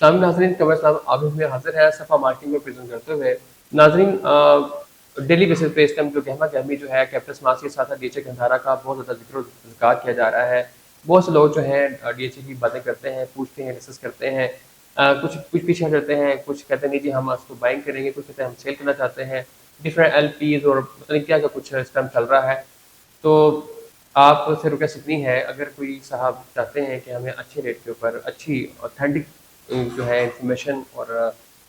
इस्लामी नाज़रीन, कमर इस्लाम ऑफिस में हाजिर है सफ़ा मार्केटिंग को प्रेजेंट करते हुए। नाज़रीन, डेली बेसिस पे इस टाइम जो गहमा गहमी जो है कैपिटल स्मार्ट के साथ डीएचए गंधारा का बहुत ज़्यादा जिक्र किया जा रहा है। बहुत से लोग जो हैं डीएचए की बातें करते हैं, पूछते हैं, डिस्कस करते हैं। कुछ कुछ पीछे हटते हैं, कुछ कहते हैं नहीं जी हम उसको बाइंग करेंगे, कुछ कहते हैं हम सेल करना चाहते हैं। डिफरेंट एलपीज और पता नहीं क्या क्या कुछ इस टाइम चल रहा है। तो आपसे रिक्वेस्ट इतनी है, अगर कोई साहब चाहते हैं कि हमें अच्छे रेट के ऊपर अच्छी ऑथेंटिक जो है इंफॉर्मेशन और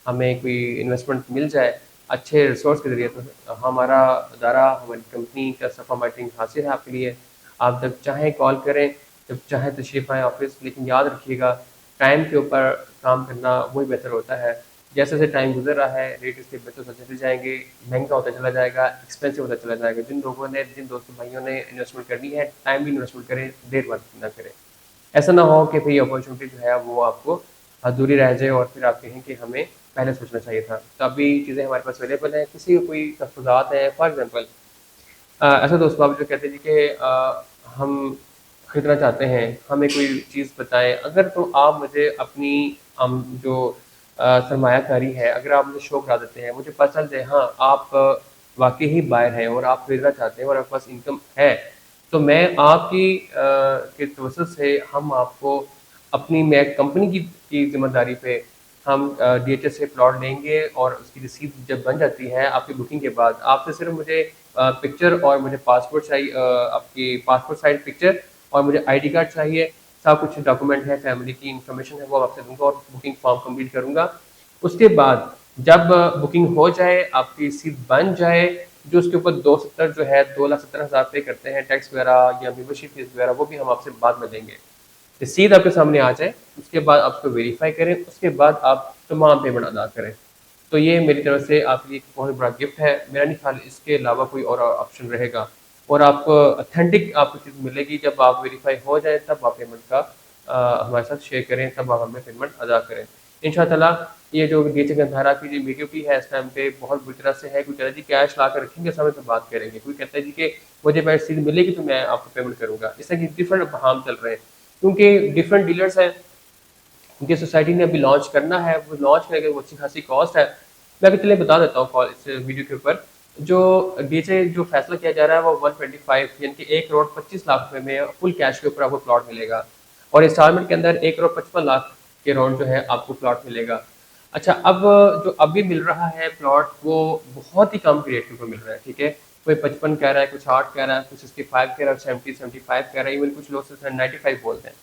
हमें कोई इन्वेस्टमेंट मिल जाए अच्छे रिसोर्स के ज़रिए, तो हमारा अदारा, हमारी कंपनी का सफ़ा मार्केटिंग हासिल है आपके लिए। आप जब चाहें कॉल करें, जब चाहें तशरीफ़ आएँ ऑफिस, लेकिन याद रखिएगा टाइम के ऊपर काम करना वही बेहतर होता है। जैसे जैसे टाइम गुजर रहा है रेट इसके बेहतर होते चले जाएंगे, महंगा होता चला जाएगा, एक्सपेंसिव होता चला जाएगा। जिन लोगों ने, जिन दोस्तों भाइयों ने इन्वेस्टमेंट करनी है, टाइम भी इन्वेस्टमेंट करें, देर बाद ना करें। ऐसा ना हो कि फिर ये अपॉर्चुनिटी जो है वो आपको अधूरी रह जाए और फिर आप कहें कि हमें पहले सोचना चाहिए था। तो अभी चीज़ें हमारे पास अवेलेबल हैं, किसी को कोई तहफ़्फ़ुज़ात हैं, फॉर एग्जांपल ऐसा दोस्त बाब जो कहते हैं जी कि हम खरीदना चाहते हैं, हमें कोई चीज़ बताएं। अगर तो आप मुझे अपनी जो सरमायाकारी है, अगर आप मुझे शो करा देते हैं, मुझे पता चल जाए हाँ आप वाकई ही बायर हैं और आप खरीदना चाहते हैं और आपके पास इनकम है, तो मैं आपकी के तवज्जुह से हम आपको अपनी मैं कंपनी की जिम्मेदारी पे हम डीएचएस से प्लॉट लेंगे और उसकी रसीद जब बन जाती है आपकी बुकिंग के बाद, आपसे सिर्फ मुझे पिक्चर और मुझे पासपोर्ट चाहिए, आपकी पासपोर्ट साइज पिक्चर और मुझे आईडी कार्ड चाहिए। सब कुछ डॉक्यूमेंट है, फैमिली की इंफॉर्मेशन है, वो आपसे दूंगा और बुकिंग फॉर्म कंप्लीट करूंगा। उसके बाद जब बुकिंग हो जाए, आपकी रसीद बन जाए, जो उसके ऊपर 270 जो है 2,70,000 पे करते हैं टैक्स वगैरह या मेंबरशिप फीस वगैरह, वो भी हम आपसे बाद में देंगे। रसीद आपके सामने आ जाए, उसके बाद आप उसको वेरीफाई करें, उसके बाद आप तमाम पेमेंट अदा करें। तो ये मेरी तरफ से आपके लिए एक बहुत बड़ा गिफ्ट है। मेरा नहीं ख्याल इसके अलावा कोई और ऑप्शन रहेगा। और आपको ऑथेंटिक आपको चीज़ मिलेगी जब आप वेरीफाई हो जाए, तब आप पेमेंट का हमारे साथ शेयर करें, तब आप हमें पेमेंट अदा करें इंशाअल्लाह। ये जो डीएचए गंधारा की जो वीडियो है इस टाइम पे बहुत बुरी तरह से है। कोई कहता है जी कैश ला कर रखेंगे, समय तो बात करेंगे। कोई कहता है जी कि मुझे पैसे रसीद मिलेगी तो मैं आपको पेमेंट करूँगा। इस तरह की डिफरेंट बहाम चल रहे हैं, क्योंकि डिफरेंट डीलर्स हैं, उनकी सोसाइटी ने अभी लॉन्च करना है, वो लॉन्च करेंगे, वो अच्छी खासी कॉस्ट है। मैं अभी चलिए बता देता हूँ कॉल इस वीडियो के ऊपर। जो डीएचए जो फैसला किया जा रहा है वो 125 यानी कि 1,25,00,000 रुपए में फुल कैश के ऊपर आपको प्लॉट मिलेगा और इंस्टॉलमेंट के अंदर 1,55,00,000 के राउंड जो है आपको प्लॉट मिलेगा। अच्छा, अब जो अभी मिल रहा है प्लॉट वो बहुत ही कम रेट के ऊपर मिल रहा है, ठीक है। कोई 55 कह रहा है, कुछ 60 कह रहा है, कुछ 65 कह रहा है, 70-75 कह रहा है, इवन कुछ लोग 95 बोलते हैं।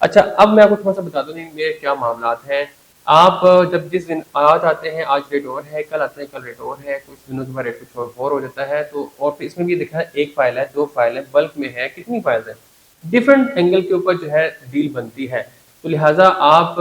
अच्छा, अब मैं आपको थोड़ा सा बता दूं मेरे क्या मामलात हैं। आप जब जिस दिन आज आते हैं, आज रेट और है, कल आते हैं कल रेट और है, कुछ दिनों के बाद रेट कुछ और हो जाता है। तो और फिर इसमें भी देखा है, एक फाइल है, दो फाइल है, बल्क में है, कितनी फाइल्स है, डिफरेंट एंगल के ऊपर जो है डील बनती है। तो लिहाजा आप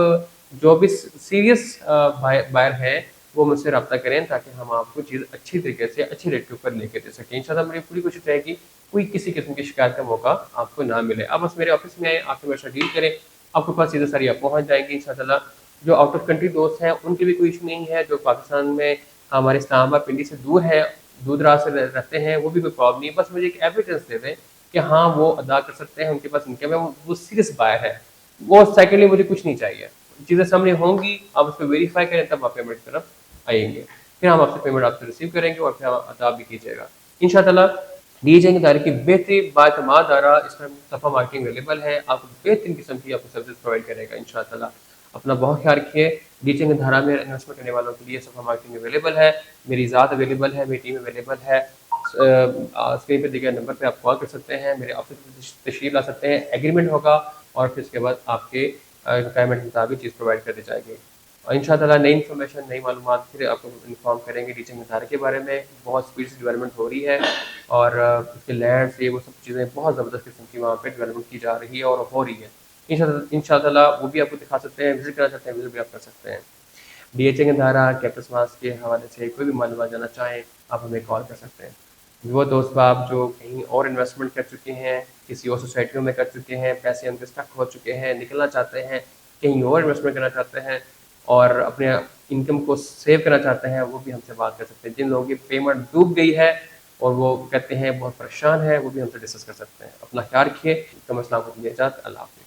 जो भी सीरियस बायर है वो मुझसे रब्ता करें ताकि हम आपको चीज़ अच्छी तरीके से अच्छे रेट के ऊपर लेके दे सकें। इंशाल्लाह मेरी पूरी कोशिश रहेगी कोई किसी किस्म की शिकायत का मौका आपको ना मिले। आप बस मेरे ऑफिस में आए, आपके मेरे साथ डील करें, आपके पास चीज़ें सारी आप पहुँच जाएंगी इंशाल्लाह। जो आउट ऑफ कंट्री दोस्त हैं उनकी भी कोई इशू नहीं है, जो पाकिस्तान में हमारे इस्लामाबाद पिंडी से दूर है, दूर दराज से रहते हैं, वो भी कोई प्रॉब्लम नहीं है। बस मुझे एक एविडेंस दे दें कि हाँ वो अदा कर सकते हैं, उनके पास इनकम है, वो सीरियस बायर है। वो सेकेंडली मुझे कुछ नहीं चाहिए, चीज़ें सामने होंगी, आप उसको वेरीफाई करें, तब आप पेमेंट की तरफ आएंगे। फिर हम आपसे पेमेंट आपसे रिसीव करेंगे और फिर अदा भी कीजिएगा इंशाअल्लाह। दिए जाएंगे दायरे की बेहतरीन बातमाद दारा, इसमें सफ़ा मार्केटिंग अवेलेबल है, आपको बेहतरीन किस्म की आपको सर्विस प्रोवाइड करेगा इंशाअल्लाह। अपना बहुत ख्याल रखिए। डीजे धारा में इन्वेस्टमेंट करने वालों के लिए सफ़ा मार्केटिंग अवेलेबल है, मेरी ज़ात अवेलेबल है, मेरी टीम अवेलेबल है। स्क्रीन पर दिए गए नंबर पे आप कॉल कर सकते हैं, मेरे ऑफिस में तशरीफ ला सकते हैं, एग्रीमेंट होगा और फिर उसके बाद आपके रिक्वायरमेंट के मुताबिक चीज़ प्रोवाइड कर दी जाएगी। और इंशाअल्लाह नई इन्फॉर्मेशन, नई मालूमात फिर आपको इन्फॉर्म करेंगे टीचिंग इदारे के बारे में। बहुत स्पीड से डेवलपमेंट हो रही है और उसके लैंड से वो सब चीज़ें बहुत ज़बरदस्त किस्म की वहाँ पे डेवलपमेंट की जा रही है और हो रही है। इंशाअल्लाह वो भी आपको दिखा सकते हैं, विजिट करना चाहते हैं विजिट भी आप कर सकते हैं। डीएचए धारा कैपिटल स्मार्ट के हवाले से कोई भी मालूमात जानना चाहें आप हमें कॉल कर सकते हैं। वो दोस्त आप जो कहीं और इन्वेस्टमेंट कर चुके हैं, किसी और सोसाइटियों में कर चुके हैं, पैसे उनके स्टक हो चुके हैं, निकलना चाहते हैं, कहीं और इन्वेस्टमेंट करना चाहते हैं और अपने इनकम को सेव करना चाहते हैं, वो भी हमसे बात कर सकते हैं। जिन लोगों की पेमेंट डूब गई है और वो कहते हैं बहुत परेशान है, वो भी हमसे डिस्कस कर सकते हैं। अपना ख्याल रखिए। कम अस्सलाम, इजाज़त, अल्लाह हाफ़िज़।